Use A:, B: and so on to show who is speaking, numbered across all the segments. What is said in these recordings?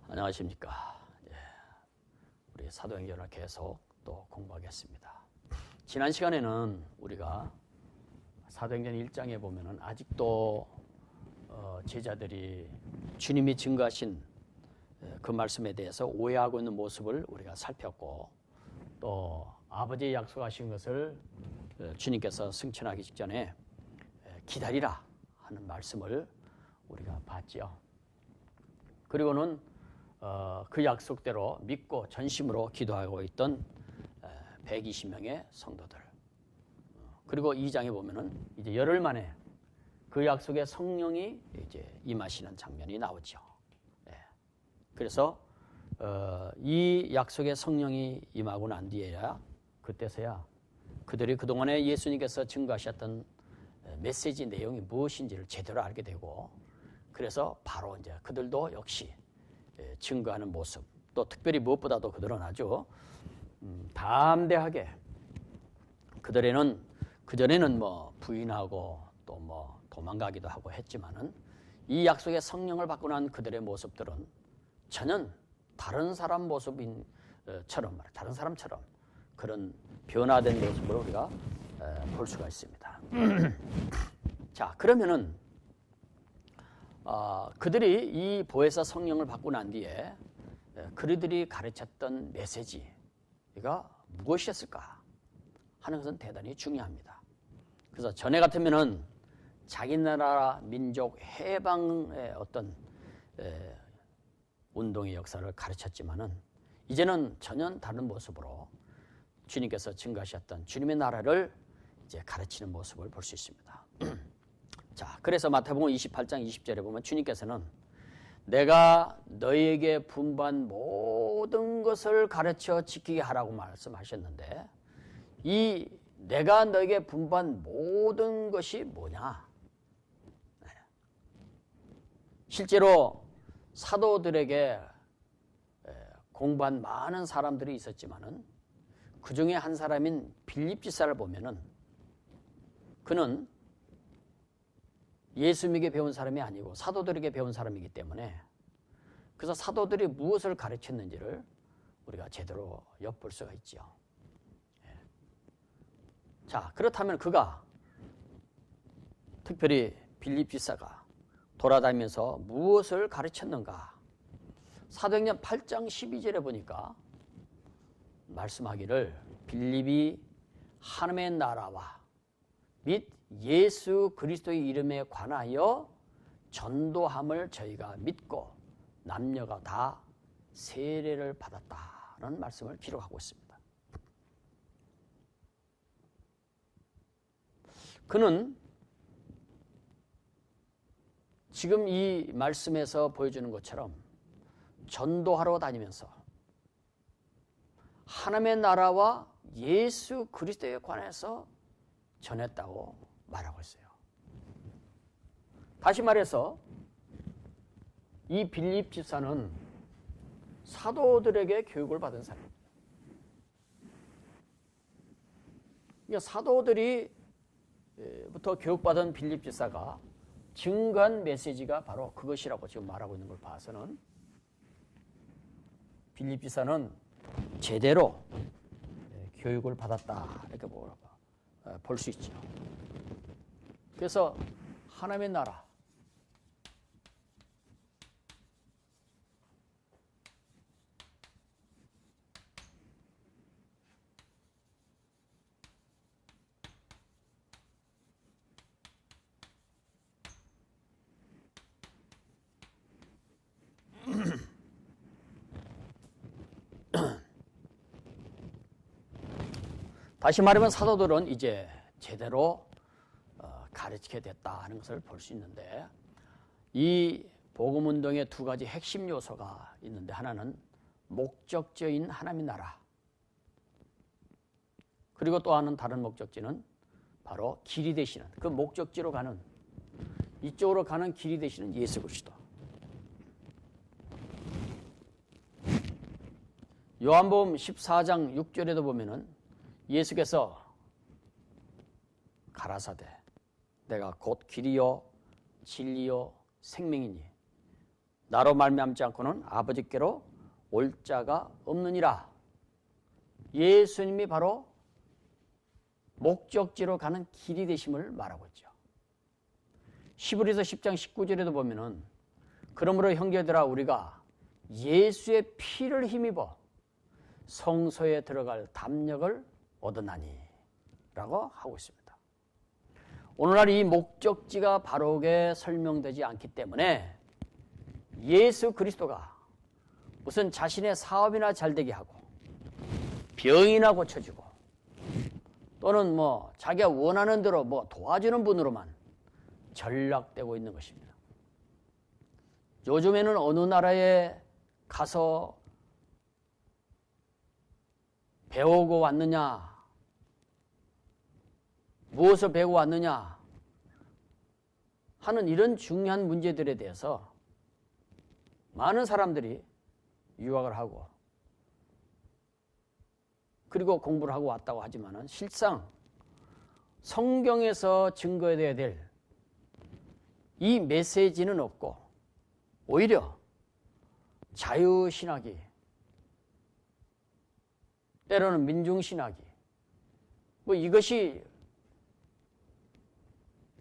A: 안녕하십니까. 우리 사도행전을 계속 또 공부하겠습니다. 지난 시간에는 우리가 사도행전 1장에 보면은 아직도 제자들이 주님이 증거하신 그 말씀에 대해서 오해하고 있는 모습을 우리가 살폈고, 또 아버지의 약속하신 것을 주님께서 승천하기 직전에 기다리라 하는 말씀을 우리가 봤지요. 그리고는 그 약속대로 믿고 전심으로 기도하고 있던 120명의 성도들. 그리고 2장에 보면은 이제 열흘 만에 그 약속의 성령이 이제 임하시는 장면이 나오죠. 그래서 이 약속의 성령이 임하고 난 뒤에야, 그때서야 그들이 그동안에 예수님께서 증거하셨던 메시지 내용이 무엇인지를 제대로 알게 되고, 그래서 바로 이제 그들도 역시 증거하는 모습, 또 특별히 무엇보다도 그들은 아주 담대하게, 그전에는 부인하고 또 도망가기도 하고 했지만은, 이 약속의 성령을 받고 난 그들의 모습들은 전혀 다른 사람 다른 사람처럼 그런 변화된 모습을 우리가 볼 수가 있습니다. 자, 그러면은 그들이 이 보혜사 성령을 받고 난 뒤에 그들이 가르쳤던 메시지가 무엇이었을까 하는 것은 대단히 중요합니다. 그래서 전에 같으면은 자기 나라 민족 해방의 어떤 운동의 역사를 가르쳤지만은, 이제는 전혀 다른 모습으로 주님께서 증거하셨던 주님의 나라를 이제 가르치는 모습을 볼 수 있습니다. 자, 그래서 마태복음 28장 20절에 보면 주님께서는 내가 너희에게 분부한 모든 것을 가르쳐 지키게 하라고 말씀하셨는데, 이 내가 너에게 분부한 모든 것이 뭐냐? 실제로 사도들에게 공부한 많은 사람들이 있었지만은, 그 중에 한 사람인 빌립 지사를 보면은 그는 예수님에게 배운 사람이 아니고 사도들에게 배운 사람이기 때문에, 그래서 사도들이 무엇을 가르쳤는지를 우리가 제대로 엿볼 수가 있죠. 자, 그렇다면 그가, 특별히 빌립 지사가 돌아다니면서 무엇을 가르쳤는가? 사도행전 8장 12절에 보니까 말씀하기를, 빌립이 하나님의 나라와 및 예수 그리스도의 이름에 관하여 전도함을 저희가 믿고 남녀가 다 세례를 받았다는 말씀을 기록하고 있습니다. 그는 지금 이 말씀에서 보여주는 것처럼 전도하러 다니면서 하나님의 나라와 예수 그리스도에 관해서 전했다고 말하고 있어요. 다시 말해서 이 빌립 집사는 사도들에게 교육을 받은 사람입니다. 그러니까 사도들이부터 교육받은 빌립 집사가 증거한 메시지가 바로 그것이라고 지금 말하고 있는 걸 봐서는, 빌립 집사는 제대로 교육을 받았다, 이렇게 볼 수 있죠. 그래서 하나님의 나라, 다시 말하면 사도들은 이제 제대로 가르치게 됐다 하는 것을 볼 수 있는데, 이 복음운동의 두 가지 핵심 요소가 있는데, 하나는 목적지인 하나님의 나라, 그리고 또 하나는 다른 목적지는 바로 길이 되시는, 그 목적지로 가는, 이쪽으로 가는 길이 되시는 예수 그리스도. 요한복음 14장 6절에도 보면은 예수께서 가라사대 내가 곧 길이요 진리요 생명이니 나로 말미암지 않고는 아버지께로 올 자가 없느니라. 예수님이 바로 목적지로 가는 길이 되심을 말하고 있죠. 히브리서 10장 19절에도 보면은 그러므로 형제들아 우리가 예수의 피를 힘입어 성소에 들어갈 담력을 얻었나니 라고 하고 있습니다. 오늘날 이 목적지가 바르게 설명되지 않기 때문에 예수 그리스도가 무슨 자신의 사업이나 잘되게 하고 병이나 고쳐주고 또는 자기가 원하는 대로 도와주는 분으로만 전락되고 있는 것입니다. 요즘에는 어느 나라에 가서 배우고 왔느냐, 무엇을 배우고 왔느냐 하는 이런 중요한 문제들에 대해서 많은 사람들이 유학을 하고 그리고 공부를 하고 왔다고 하지만은 실상 성경에서 증거해야 될 이 메시지는 없고 오히려 자유신학이 때로는 민중신학이 이것이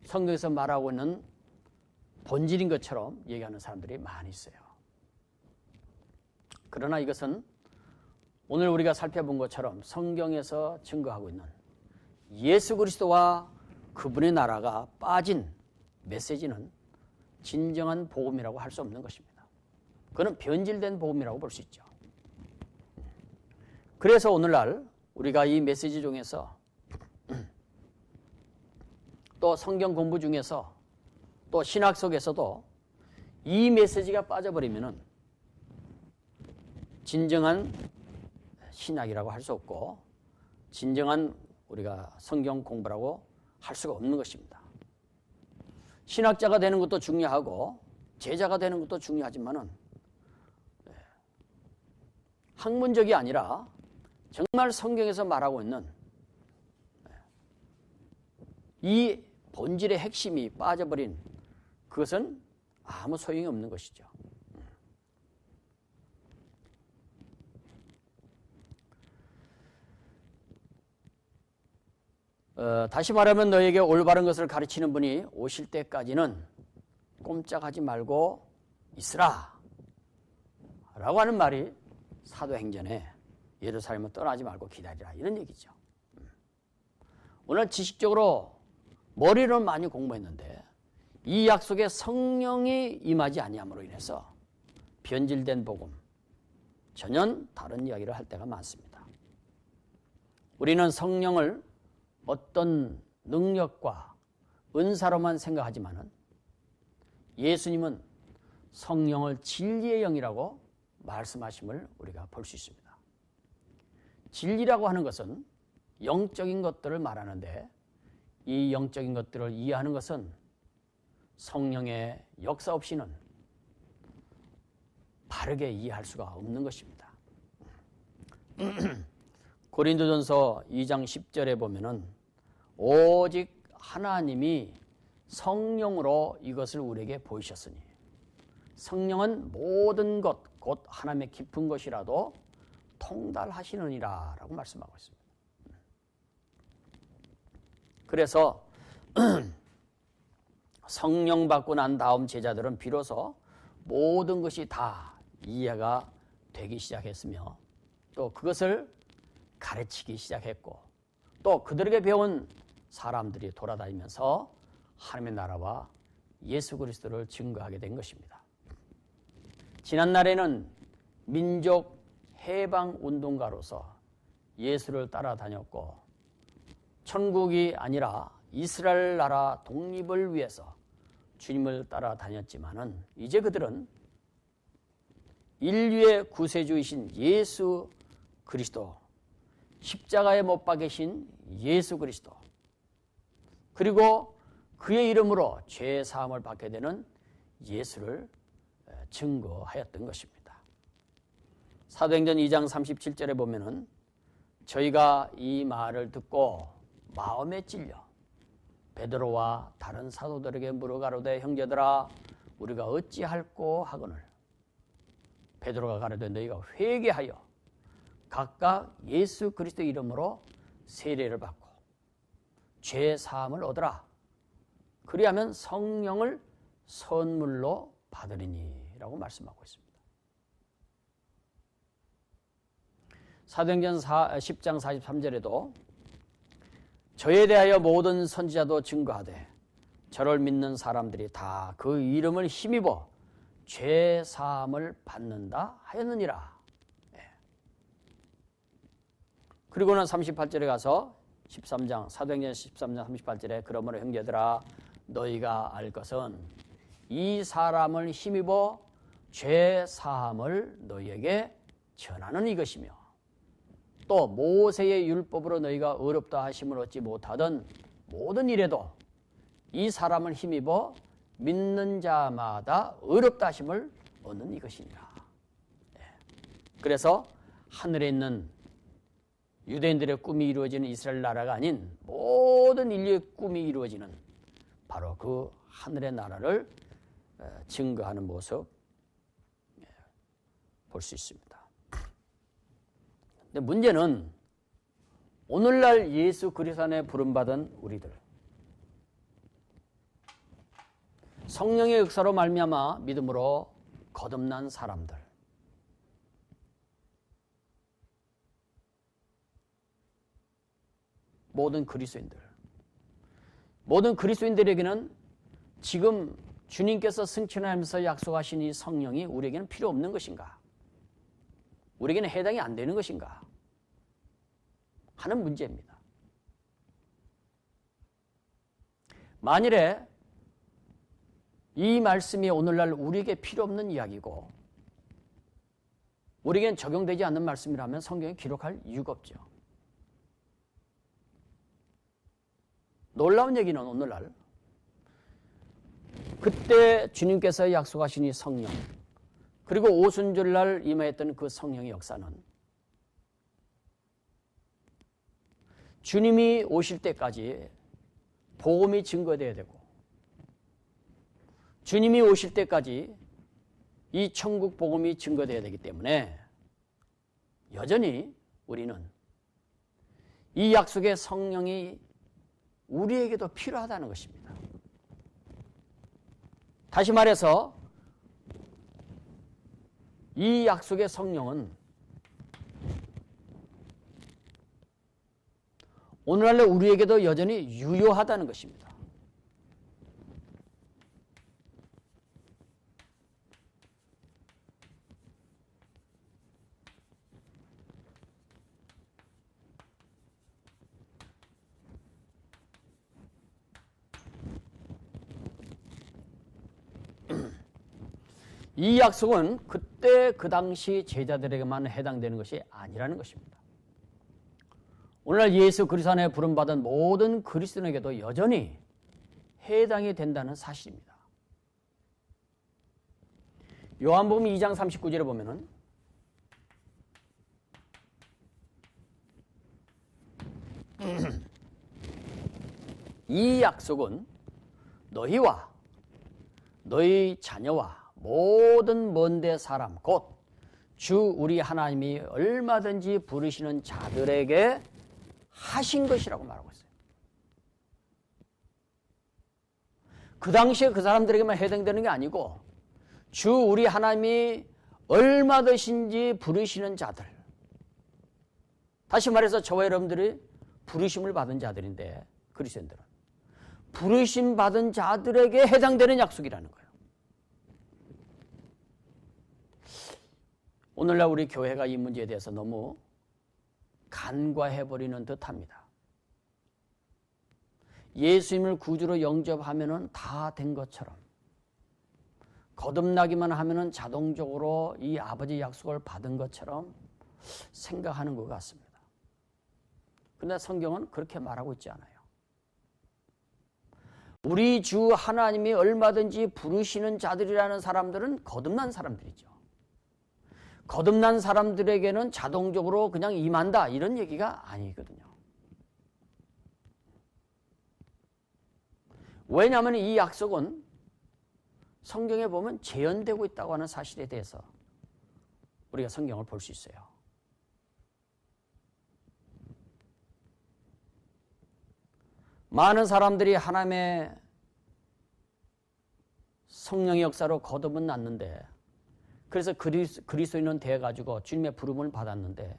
A: 성경에서 말하고 있는 본질인 것처럼 얘기하는 사람들이 많이 있어요. 그러나 이것은 오늘 우리가 살펴본 것처럼 성경에서 증거하고 있는 예수 그리스도와 그분의 나라가 빠진 메시지는 진정한 복음이라고 할 수 없는 것입니다. 그건 변질된 복음이라고 볼 수 있죠. 그래서 오늘날 우리가 이 메시지 중에서 또 성경 공부 중에서 또 신학 속에서도 이 메시지가 빠져버리면은 진정한 신학이라고 할 수 없고 진정한 우리가 성경 공부라고 할 수가 없는 것입니다. 신학자가 되는 것도 중요하고 제자가 되는 것도 중요하지만은 학문적이 아니라 정말 성경에서 말하고 있는 이 본질의 핵심이 빠져버린 그것은 아무 소용이 없는 것이죠. 다시 말하면 너에게 올바른 것을 가르치는 분이 오실 때까지는 꼼짝하지 말고 있으라 라고 하는 말이 사도행전에 예루살렘을 떠나지 말고 기다리라 이런 얘기죠. 오늘 지식적으로 머리를 많이 공부했는데 이 약속에 성령이 임하지 아니함으로 인해서 변질된 복음, 전혀 다른 이야기를 할 때가 많습니다. 우리는 성령을 어떤 능력과 은사로만 생각하지만은 예수님은 성령을 진리의 영이라고 말씀하심을 우리가 볼 수 있습니다. 진리라고 하는 것은 영적인 것들을 말하는데 이 영적인 것들을 이해하는 것은 성령의 역사 없이는 바르게 이해할 수가 없는 것입니다. 고린도전서 2장 10절에 보면은 오직 하나님이 성령으로 이것을 우리에게 보이셨으니 성령은 모든 것 곧 하나님의 깊은 것이라도 통달하시느니라 라고 말씀하고 있습니다. 그래서 성령 받고 난 다음 제자들은 비로소 모든 것이 다 이해가 되기 시작했으며 또 그것을 가르치기 시작했고 또 그들에게 배운 사람들이 돌아다니면서 하나님의 나라와 예수 그리스도를 증거하게 된 것입니다. 지난날에는 민족 해방 운동가로서 예수를 따라다녔고 천국이 아니라 이스라엘 나라 독립을 위해서 주님을 따라다녔지만은 이제 그들은 인류의 구세주이신 예수 그리스도, 십자가에 못 박히신 예수 그리스도, 그리고 그의 이름으로 죄 사함을 받게 되는 예수를 증거하였던 것입니다. 사도행전 2장 37절에 보면은 저희가 이 말을 듣고 마음에 찔려 베드로와 다른 사도들에게 물어가로되 형제들아 우리가 어찌할꼬 하거늘 베드로가 가라되 너희가 회개하여 각각 예수 그리스도 이름으로 세례를 받고 죄 사함을 얻으라. 그리하면 성령을 선물로 받으리니 라고 말씀하고 있습니다. 사도행전 10장 43절에도 저에 대하여 모든 선지자도 증거하되 저를 믿는 사람들이 다 그 이름을 힘입어 죄 사함을 받는다 하였느니라. 그리고는 38절에 가서 13장 사도행전 13장 38절에 그러므로 형제들아 너희가 알 것은 이 사람을 힘입어 죄 사함을 너희에게 전하는 이것이며 또 모세의 율법으로 너희가 어렵다 하심을 얻지 못하던 모든 일에도 이 사람을 힘입어 믿는 자마다 어렵다 하심을 얻는 이것이니라. 그래서 하늘에 있는 유대인들의 꿈이 이루어지는 이스라엘 나라가 아닌 모든 인류의 꿈이 이루어지는 바로 그 하늘의 나라를 증거하는 모습 볼 수 있습니다. 근데 문제는 오늘날 예수 그리스도 안에 부름받은 우리들, 성령의 역사로 말미암아 믿음으로 거듭난 사람들, 모든 그리스도인들에게는 지금 주님께서 승천하면서 약속하신 이 성령이 우리에게는 필요 없는 것인가? 우리에게는 해당이 안 되는 것인가? 하는 문제입니다. 만일에 이 말씀이 오늘날 우리에게 필요 없는 이야기고 우리에게는 적용되지 않는 말씀이라면 성경에 기록할 이유가 없죠. 놀라운 얘기는 오늘날 그때 주님께서 약속하신 이 성령 그리고 오순절날 임하였던 그 성령의 역사는 주님이 오실 때까지 복음이 증거되어야 되고 주님이 오실 때까지 이 천국 복음이 증거되어야 되기 때문에 여전히 우리는 이 약속의 성령이 우리에게도 필요하다는 것입니다. 다시 말해서 이 약속의 성령은 오늘날 우리에게도 여전히 유효하다는 것입니다. 이 약속은 그때 그 당시 제자들에게만 해당되는 것이 아니라는 것입니다. 오늘날 예수 그리스도 안에 부름받은 모든 그리스도인에게도 여전히 해당이 된다는 사실입니다. 요한복음 2장 39절에 보면은 이 약속은 너희와 너희 자녀와 모든 먼데 사람 곧 주 우리 하나님이 얼마든지 부르시는 자들에게 하신 것이라고 말하고 있어요. 그 당시에 그 사람들에게만 해당되는 게 아니고 주 우리 하나님이 얼마든지 부르시는 자들, 다시 말해서 저와 여러분들이 부르심을 받은 자들인데 그리스도인들은 부르심 받은 자들에게 해당되는 약속이라는 거예요. 오늘날 우리 교회가 이 문제에 대해서 너무 간과해버리는 듯합니다. 예수님을 구주로 영접하면은 다 된 것처럼 거듭나기만 하면은 자동적으로 이 아버지 약속을 받은 것처럼 생각하는 것 같습니다. 그런데 성경은 그렇게 말하고 있지 않아요. 우리 주 하나님이 얼마든지 부르시는 자들이라는 사람들은 거듭난 사람들이죠. 거듭난 사람들에게는 자동적으로 그냥 임한다 이런 얘기가 아니거든요. 왜냐하면 이 약속은 성경에 보면 재현되고 있다고 하는 사실에 대해서 우리가 성경을 볼 수 있어요. 많은 사람들이 하나님의 성령의 역사로 거듭은 났는데, 그래서 그리스도인은 되어가지고 주님의 부름을 받았는데,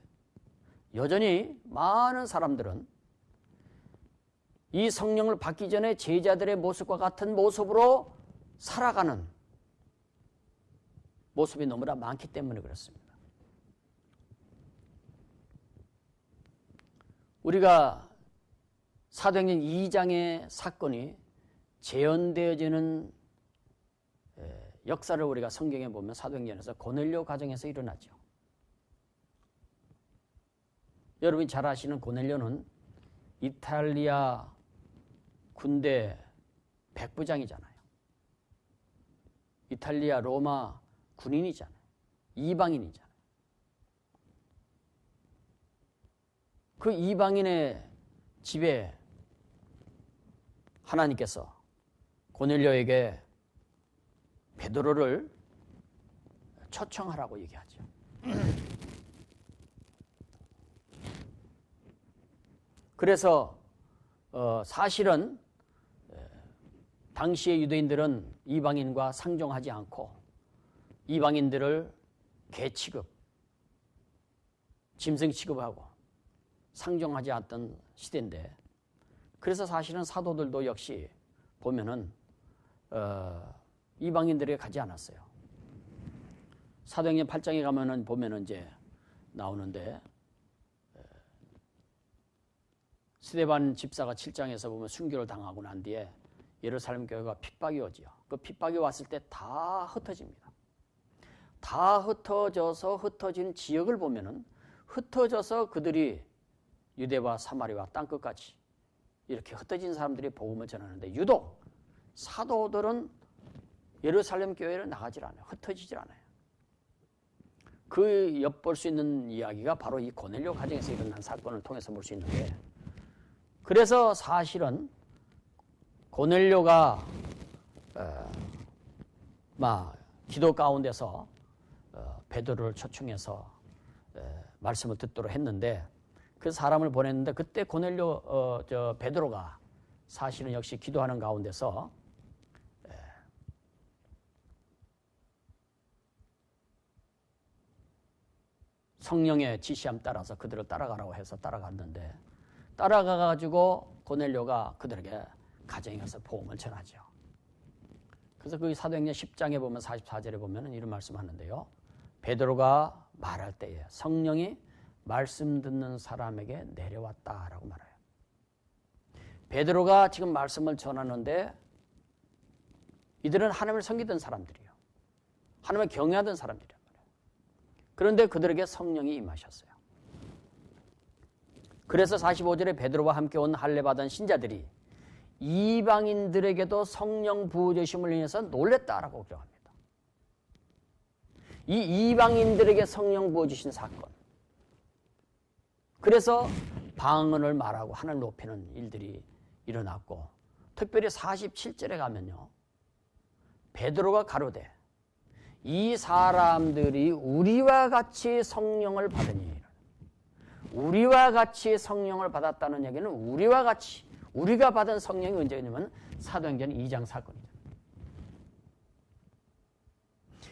A: 여전히 많은 사람들은 이 성령을 받기 전에 제자들의 모습과 같은 모습으로 살아가는 모습이 너무나 많기 때문에 그렇습니다. 우리가 사도행전 2장의 사건이 재현되어지는 역사를 우리가 성경에 보면 사도행전에서 고넬료 가정에서 일어나죠. 여러분이 잘 아시는 고넬료는 이탈리아 군대 백부장이잖아요. 이탈리아 로마 군인이잖아요. 이방인이잖아요. 그 이방인의 집에 하나님께서 고넬료에게 베드로를 초청하라고 얘기하죠. 그래서 사실은 당시의 유대인들은 이방인과 상종하지 않고 이방인들을 개 취급, 짐승 취급하고 상종하지 않던 시대인데, 그래서 사실은 사도들도 역시 보면은 이방인들에게 가지 않았어요. 사도행전 8장에 가면은 보면은 이제 나오는데, 스데반 집사가 7장에서 보면 순교를 당하고 난 뒤에 예루살렘 교회가 핍박이 오지요. 그 핍박이 왔을 때 다 흩어집니다. 다 흩어져서 흩어진 지역을 보면은 흩어져서 그들이 유대와 사마리아 땅끝까지 이렇게 흩어진 사람들이 복음을 전하는데, 유독 사도들은 예루살렘 교회를 나가질 않아요. 흩어지질 않아요. 그 엿볼 수 있는 이야기가 바로 이 고넬료 가정에서 일어난 사건을 통해서 볼 수 있는데, 그래서 사실은 고넬료가 기도 가운데서 베드로를 초청해서 말씀을 듣도록 했는데, 그 사람을 보냈는데, 그때 고넬료 베드로가 사실은 역시 기도하는 가운데서 성령의 지시함 따라서 그들을 따라가라고 해서 따라갔는데, 따라가가지고 고넬료가 그들에게 가정에 가서 복음을 전하죠. 그래서 그 사도행전 10장에 보면 44절에 보면 이런 말씀하는데요. 베드로가 말할 때에 성령이 말씀 듣는 사람에게 내려왔다라고 말해요. 베드로가 지금 말씀을 전하는데, 이들은 하나님을 섬기던 사람들이에요. 하나님을 경외하던 사람들이란 말이에요. 그런데 그들에게 성령이 임하셨어요. 그래서 45절에 베드로와 함께 온 할례 받은 신자들이 이방인들에게도 성령 부어주심을 인해서 놀랬다라고 기록합니다. 이 이방인들에게 성령 부어주신 사건, 그래서 방언을 말하고 하나님을 높이는 일들이 일어났고, 특별히 47절에 가면요, 베드로가 가로되 이 사람들이 우리와 같이 성령을 받으니, 우리와 같이 성령을 받았다는 얘기는 우리와 같이, 우리가 받은 성령이 언제냐면 사도행전 2장 사건이죠.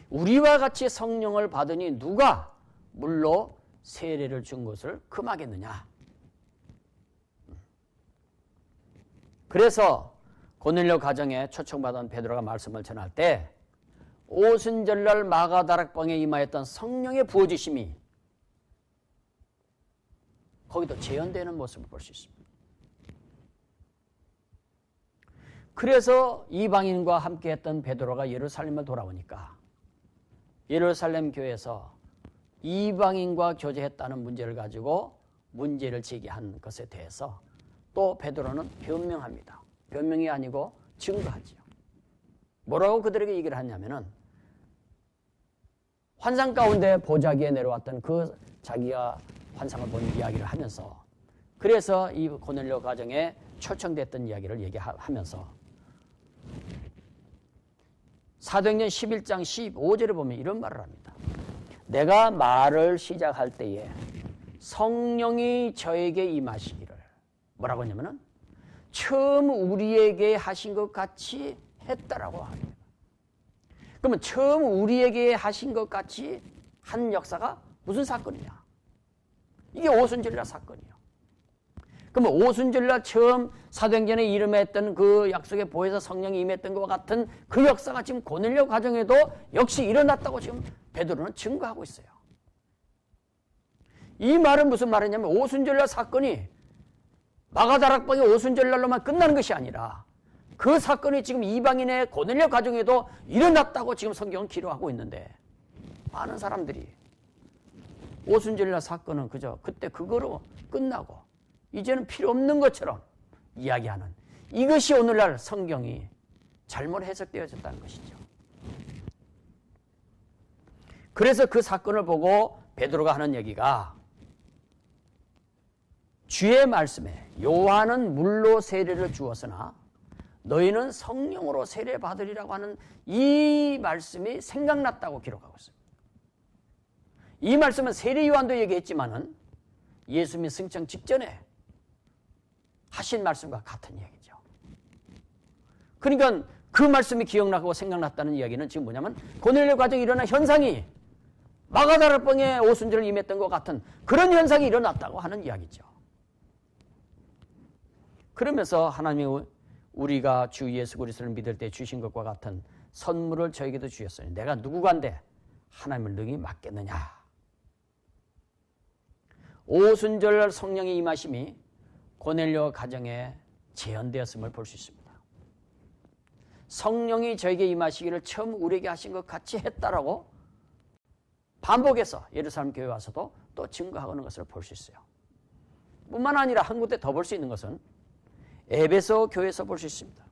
A: 우리와 같이 성령을 받으니 누가 물로 세례를 준 것을 금하겠느냐. 그래서 고넬료 가정에 초청받은 베드로가 말씀을 전할 때 오순절날 마가다락방에 임하였던 성령의 부어주심이 거기도 재현되는 모습을 볼 수 있습니다. 그래서 이방인과 함께했던 베드로가 예루살렘을 돌아오니까 예루살렘 교회에서 이방인과 교제했다는 문제를 가지고 문제를 제기한 것에 대해서 또 베드로는 변명합니다. 변명이 아니고 증거하지요. 뭐라고 그들에게 얘기를 하냐면은, 환상 가운데 보자기에 내려왔던 그 자기가 환상을 본 이야기를 하면서, 그래서 이 고넬료 가정에 초청됐던 이야기를 얘기하면서 사도행전 11장 15절에 보면 이런 말을 합니다. 내가 말을 시작할 때에 성령이 저에게 임하시기를 뭐라고 하냐면은 처음 우리에게 하신 것 같이 했다라고 합니다. 그러면 처음 우리에게 하신 것 같이 한 역사가 무슨 사건이냐? 이게 오순절날 사건이에요. 그러면 오순절날 처음 사도행전에 이름했던 그 약속의 보혜사 성령이 임했던 것과 같은 그 역사가 지금 고넬료 가정에도 역시 일어났다고 지금 베드로는 증거하고 있어요. 이 말은 무슨 말이냐면 오순절날 사건이 마가다락방의 오순절날로만 끝나는 것이 아니라 그 사건이 지금 이방인의 고넬료 가정에도 일어났다고 지금 성경은 기록하고 있는데 많은 사람들이 오순절날 사건은 그저 그때 그거로 끝나고 이제는 필요 없는 것처럼 이야기하는 이것이 오늘날 성경이 잘못 해석되어졌다는 것이죠. 그래서 그 사건을 보고 베드로가 하는 얘기가 주의 말씀에 요한은 물로 세례를 주었으나 너희는 성령으로 세례 받으리라고 하는 이 말씀이 생각났다고 기록하고 있습니다. 이 말씀은 세례 요한도 얘기했지만은 예수님이 승천 직전에 하신 말씀과 같은 얘기죠. 그러니까 그 말씀이 기억나고 생각났다는 이야기는 지금 뭐냐면 고넬료 가정에 일어난 현상이 마가다락방에 오순절을 임했던 것 같은 그런 현상이 일어났다고 하는 이야기죠. 그러면서 하나님이 우리가 주 예수 그리스도를 믿을 때 주신 것과 같은 선물을 저에게도 주셨으니 내가 누구간데 하나님을 능히 맡겠느냐. 오순절 성령의 임하심이 고넬료 가정에 재현되었음을 볼 수 있습니다. 성령이 저에게 임하시기를 처음 우리에게 하신 것 같이 했다라고 반복해서 예루살렘 교회 와서도 또 증거하는 것을 볼 수 있어요. 뿐만 아니라 한 군데 더 볼 수 있는 것은 에베소 교회에서 볼 수 있습니다.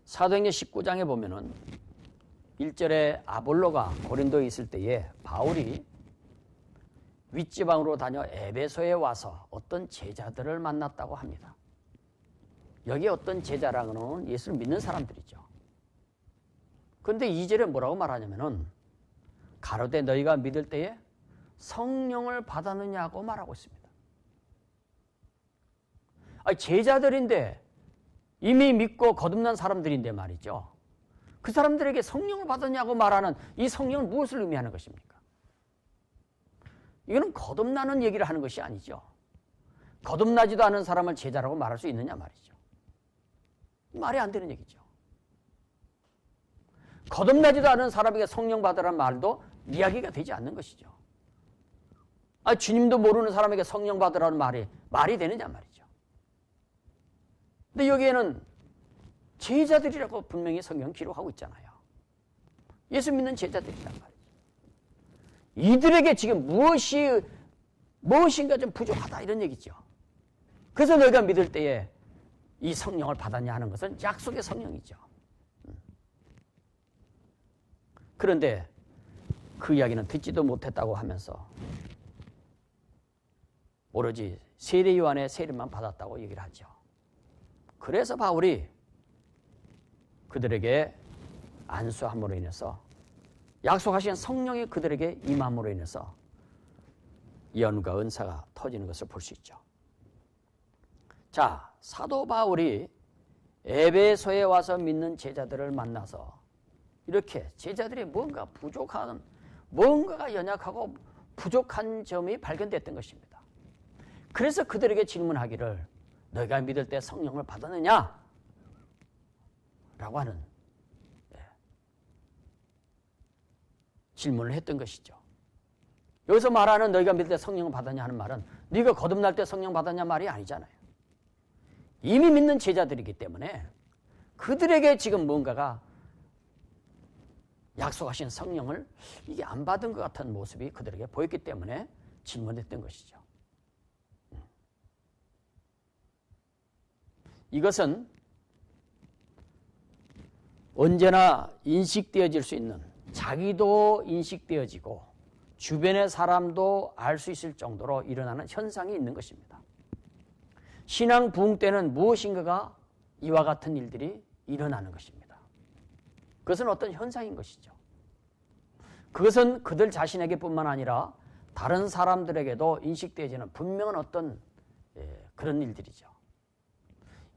A: 사도행전 19장에 보면은 1절에 아볼로가 고린도에 있을 때에 바울이 윗지방으로 다녀 에베소에 와서 어떤 제자들을 만났다고 합니다. 여기 어떤 제자라고는 예수를 믿는 사람들이죠. 그런데 2절에 뭐라고 말하냐면은 가로되 너희가 믿을 때에 성령을 받았느냐고 말하고 있습니다. 아니, 제자들인데 이미 믿고 거듭난 사람들인데 말이죠. 그 사람들에게 성령을 받았냐고 말하는 이 성령은 무엇을 의미하는 것입니까? 이거는 거듭나는 얘기를 하는 것이 아니죠. 거듭나지도 않은 사람을 제자라고 말할 수 있느냐 말이죠. 말이 안 되는 얘기죠. 거듭나지도 않은 사람에게 성령 받으라는 말도 이야기가 되지 않는 것이죠. 아니, 주님도 모르는 사람에게 성령 받으라는 말이 되느냐 말이죠. 근데 여기에는 제자들이라고 분명히 성경 기록하고 있잖아요. 예수 믿는 제자들이란 말이죠. 이들에게 지금 무엇인가 좀 부족하다 이런 얘기죠. 그래서 너희가 믿을 때에 이 성령을 받았냐 하는 것은 약속의 성령이죠. 그런데 그 이야기는 듣지도 못했다고 하면서 오로지 세례 요한의 세례만 받았다고 얘기를 하죠. 그래서 바울이 그들에게 안수함으로 인해서 약속하신 성령이 그들에게 임함으로 인해서 예언과 은사가 터지는 것을 볼 수 있죠. 자, 사도 바울이 에베소에 와서 믿는 제자들을 만나서 이렇게 제자들이 뭔가가 연약하고 부족한 점이 발견됐던 것입니다. 그래서 그들에게 질문하기를 너희가 믿을 때 성령을 받았느냐? 라고 하는 질문을 했던 것이죠. 여기서 말하는 너희가 믿을 때 성령을 받았냐 하는 말은 네가 거듭날 때 성령 받았냐 말이 아니잖아요. 이미 믿는 제자들이기 때문에 그들에게 지금 뭔가가 약속하신 성령을 이게 안 받은 것 같은 모습이 그들에게 보였기 때문에 질문했던 것이죠. 이것은 언제나 인식되어질 수 있는, 자기도 인식되어지고 주변의 사람도 알 수 있을 정도로 일어나는 현상이 있는 것입니다. 신앙 부흥 때는 무엇인가가 이와 같은 일들이 일어나는 것입니다. 그것은 어떤 현상인 것이죠. 그것은 그들 자신에게뿐만 아니라 다른 사람들에게도 인식되어지는 분명한 어떤 그런 일들이죠.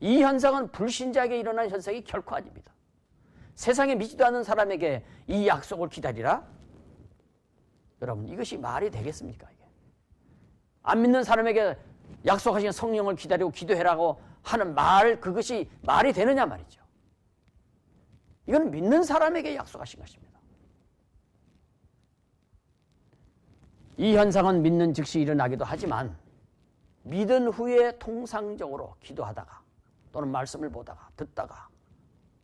A: 이 현상은 불신자에게 일어난 현상이 결코 아닙니다. 세상에 믿지도 않는 사람에게 이 약속을 기다리라? 여러분, 이것이 말이 되겠습니까? 이게? 안 믿는 사람에게 약속하신 성령을 기다리고 기도해라고 하는 말, 그것이 말이 되느냐 말이죠. 이건 믿는 사람에게 약속하신 것입니다. 이 현상은 믿는 즉시 일어나기도 하지만 믿은 후에 통상적으로 기도하다가 또는 말씀을 보다가 듣다가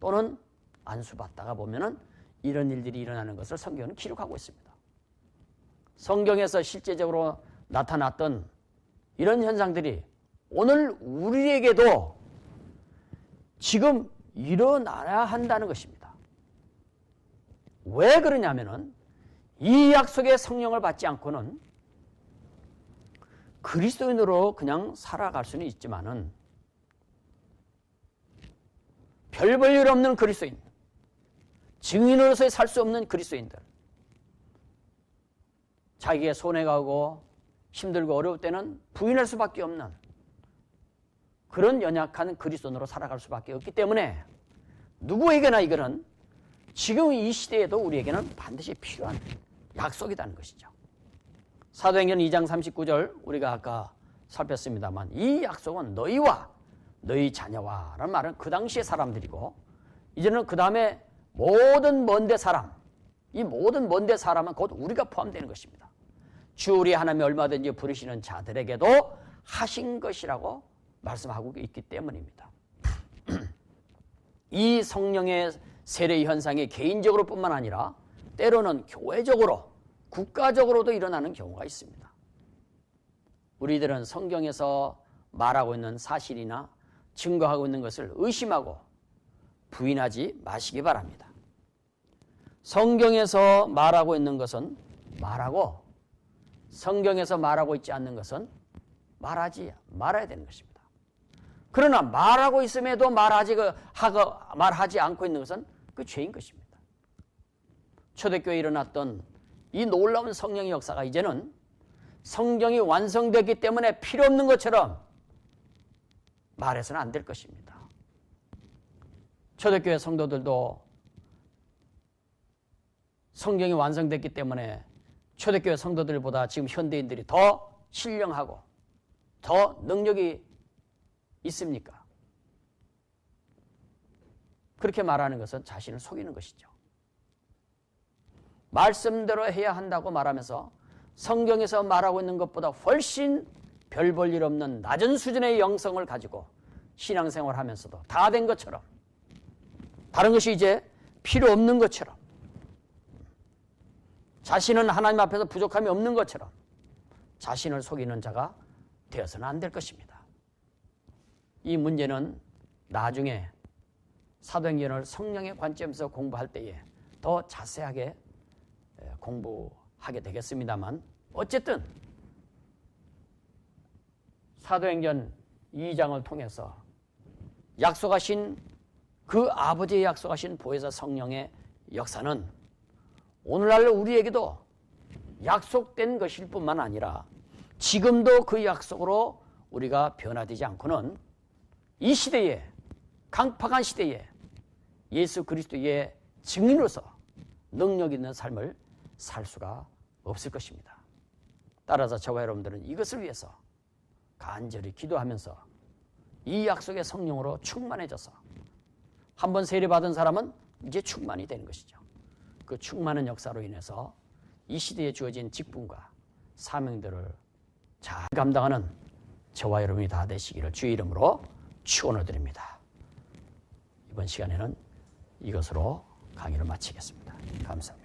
A: 또는 안수받다가 보면은 이런 일들이 일어나는 것을 성경은 기록하고 있습니다. 성경에서 실제적으로 나타났던 이런 현상들이 오늘 우리에게도 지금 일어나야 한다는 것입니다. 왜 그러냐면은 이 약속의 성령을 받지 않고는 그리스도인으로 그냥 살아갈 수는 있지만은 별 볼 일 없는 그리스도인, 증인으로서 살 수 없는 그리스도인들, 자기의 손해가 오고 힘들고 어려울 때는 부인할 수밖에 없는 그런 연약한 그리스도인으로 살아갈 수밖에 없기 때문에 누구에게나 이거는 지금 이 시대에도 우리에게는 반드시 필요한 약속이라는 것이죠. 사도행전 2장 39절 우리가 아까 살폈습니다만 이 약속은 너희와 너희 자녀와 라는 말은 그 당시의 사람들이고 이제는 그 다음에 모든 먼데 사람, 이 모든 먼데 사람은 곧 우리가 포함되는 것입니다. 주 우리 하나님이 얼마든지 부르시는 자들에게도 하신 것이라고 말씀하고 있기 때문입니다. 이 성령의 세례 현상이 개인적으로 뿐만 아니라 때로는 교회적으로 국가적으로도 일어나는 경우가 있습니다. 우리들은 성경에서 말하고 있는 사실이나 증거하고 있는 것을 의심하고 부인하지 마시기 바랍니다. 성경에서 말하고 있는 것은 말하고 성경에서 말하고 있지 않는 것은 말하지 말아야 되는 것입니다. 그러나 말하고 있음에도 말하지 않고 있는 것은 그 죄인 것입니다. 초대교회에 일어났던 이 놀라운 성령의 역사가 이제는 성경이 완성됐기 때문에 필요 없는 것처럼 말해서는 안 될 것입니다. 초대교회 성도들도 성경이 완성됐기 때문에 초대교회 성도들보다 지금 현대인들이 더 신령하고 더 능력이 있습니까? 그렇게 말하는 것은 자신을 속이는 것이죠. 말씀대로 해야 한다고 말하면서 성경에서 말하고 있는 것보다 훨씬 별 볼 일 없는 낮은 수준의 영성을 가지고 신앙생활을 하면서도 다 된 것처럼 다른 것이 이제 필요 없는 것처럼 자신은 하나님 앞에서 부족함이 없는 것처럼 자신을 속이는 자가 되어서는 안 될 것입니다. 이 문제는 나중에 사도행전을 성령의 관점에서 공부할 때에 더 자세하게 공부하게 되겠습니다만 어쨌든 사도행전 2장을 통해서 약속하신 그 아버지의 약속하신 보혜사 성령의 역사는 오늘날 우리에게도 약속된 것일 뿐만 아니라 지금도 그 약속으로 우리가 변화되지 않고는 이 시대에 강팍한 시대에 예수 그리스도의 증인으로서 능력 있는 삶을 살 수가 없을 것입니다. 따라서 저와 여러분들은 이것을 위해서 간절히 기도하면서 이 약속의 성령으로 충만해져서 한번 세례받은 사람은 이제 충만이 되는 것이죠. 그 충만한 역사로 인해서 이 시대에 주어진 직분과 사명들을 잘 감당하는 저와 여러분이 다 되시기를 주의 이름으로 축원을 드립니다. 이번 시간에는 이것으로 강의를 마치겠습니다. 감사합니다.